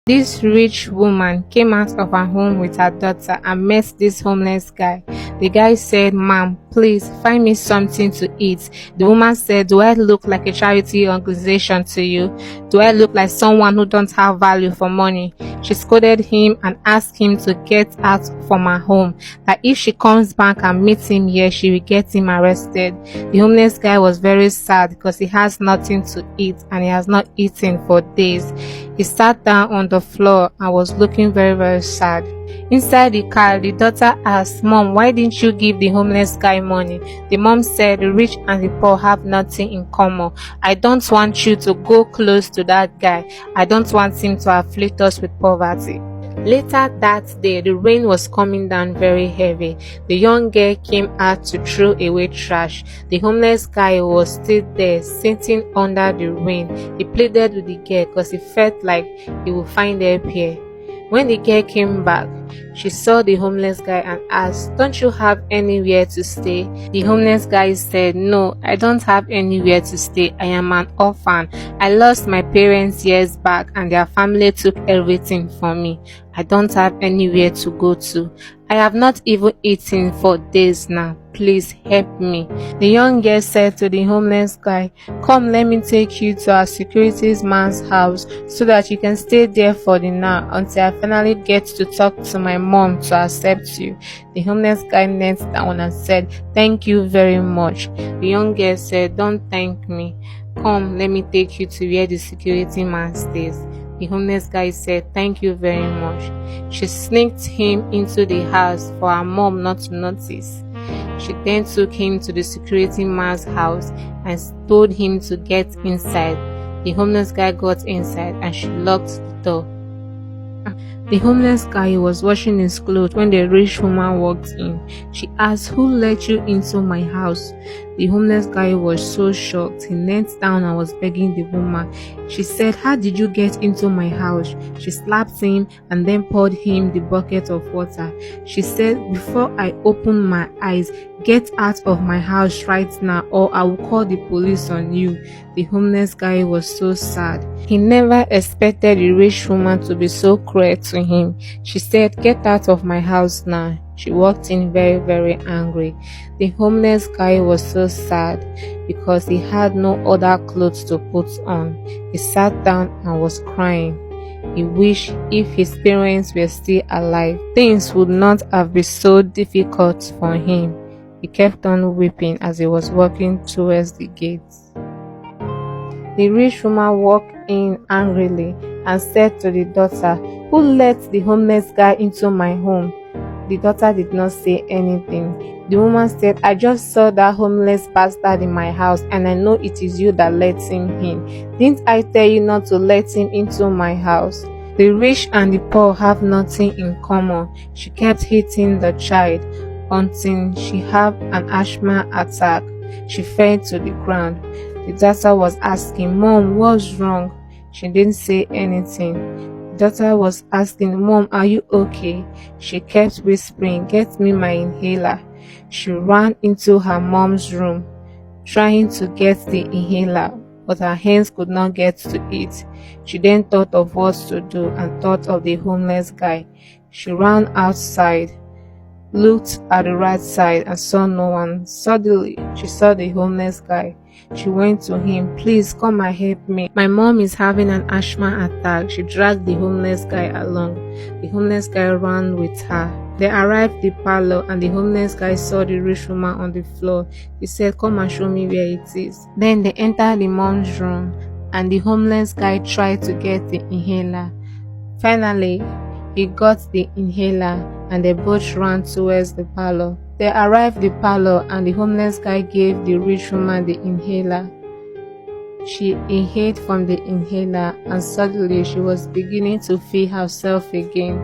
This rich woman came out of her home with her daughter and met this homeless guy. The guy said, "Ma'am, please find me something to eat." The woman said, "Do I look like a charity organization to you? Do I look like someone who don't have value for money?" She scolded him and asked him to get out from her home, that if she comes back and meets him here, she will get him arrested. The homeless guy was very sad because he has nothing to eat and he has not eaten for days. He sat down on the floor and was looking very, very sad. Inside the car, the daughter asked, "Mom, why didn't you give the homeless guy money?" The mom said, "The rich and the poor have nothing in common. I don't want you to go close to that guy. I don't want him to afflict us with poverty." Later that day, the rain was coming down very heavy. The young girl came out to throw away trash. The homeless guy was still there, sitting under the rain. He pleaded with the girl because he felt like he would find help here. When the girl came back, she saw the homeless guy and asked, "Don't you have anywhere to stay?" The homeless guy said, "No, I don't have anywhere to stay. I am an orphan. I lost my parents years back and their family took everything from me. I don't have anywhere to go to. I have not even eaten for days now. Please help me." The young girl said to the homeless guy, "Come, let me take you to our security man's house so that you can stay there for the now until I finally get to talk to my mom to accept you." The homeless guy knelt down and said, "Thank you very much." The young girl said, "Don't thank me. Come, let me take you to where the security man stays." The homeless guy said, "Thank you very much." She sneaked him into the house for her mom not to notice. She then took him to the security man's house and told him to get inside. The homeless guy got inside and she locked the door. The homeless guy was washing his clothes when the rich woman walked in. She asked, "Who let you into my house?" The homeless guy was so shocked. He knelt down and was begging the woman. She said, "How did you get into my house?" She slapped him and then poured him the bucket of water. She said, "Before I open my eyes, get out of my house right now or I will call the police on you." The homeless guy was so sad. He never expected the rich woman to be so cruel to him. She said, "Get out of my house now." She walked in very, very angry. The homeless guy was so sad because he had no other clothes to put on. He sat down and was crying. He wished if his parents were still alive, things would not have been so difficult for him. He kept on weeping as he was walking towards the gates. The rich woman walked in angrily and said to the daughter, "Who let the homeless guy into my home?" The daughter did not say anything. The woman said, "I just saw that homeless bastard in my house and I know it is you that let him in. Didn't I tell you not to let him into my house?" The rich and the poor have nothing in common. She kept hitting the child until she had an asthma attack. She fell to the ground. The daughter was asking, "Mom, what's wrong?" She didn't say anything. The daughter was asking, "Mom, are you okay?" She kept whispering, "Get me my inhaler." She ran into her mom's room, trying to get the inhaler, but her hands could not get to it. She then thought of what to do and thought of the homeless guy. She ran outside, looked at the right side and saw no one. Suddenly, she saw the homeless guy. She went to him. "Please come and help me. My mom is having an asthma attack." She dragged the homeless guy along. The homeless guy ran with her. They arrived at the parlor and the homeless guy saw the rich woman on the floor. He said, "Come and show me where it is." Then they entered the mom's room and the homeless guy tried to get the inhaler. Finally, he got the inhaler and they both ran towards the parlor. They arrived at the parlor and the homeless guy gave the rich woman the inhaler. She inhaled from the inhaler and suddenly she was beginning to feel herself again.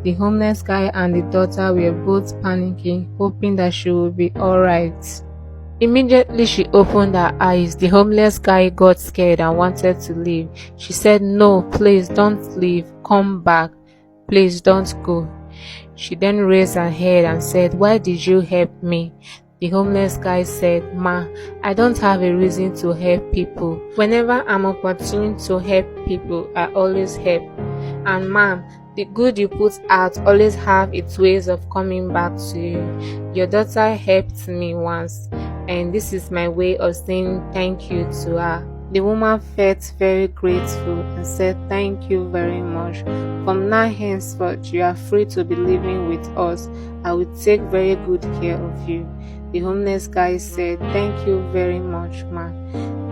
The homeless guy and the daughter were both panicking, hoping that she would be alright. Immediately she opened her eyes. The homeless guy got scared and wanted to leave. She said, "No, please don't leave. Come back. Please don't go." She then raised her head and said, "Why did you help me?" The homeless guy said, "Ma, I don't have a reason to help people. Whenever I'm opportune to help people, I always help. And ma'am, the good you put out always have its ways of coming back to you. Your daughter helped me once, and this is my way of saying thank you to her." The woman felt very grateful and said, "Thank you very much. From now henceforth, you are free to be living with us. I will take very good care of you." The homeless guy said, "Thank you very much, ma."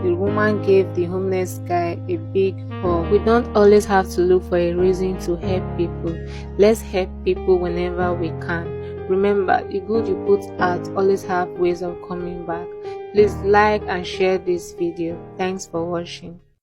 The woman gave the homeless guy a big hug. We don't always have to look for a reason to help people. Let's help people whenever we can. Remember, the good you put out always have ways of coming back. Please like and share this video. Thanks for watching.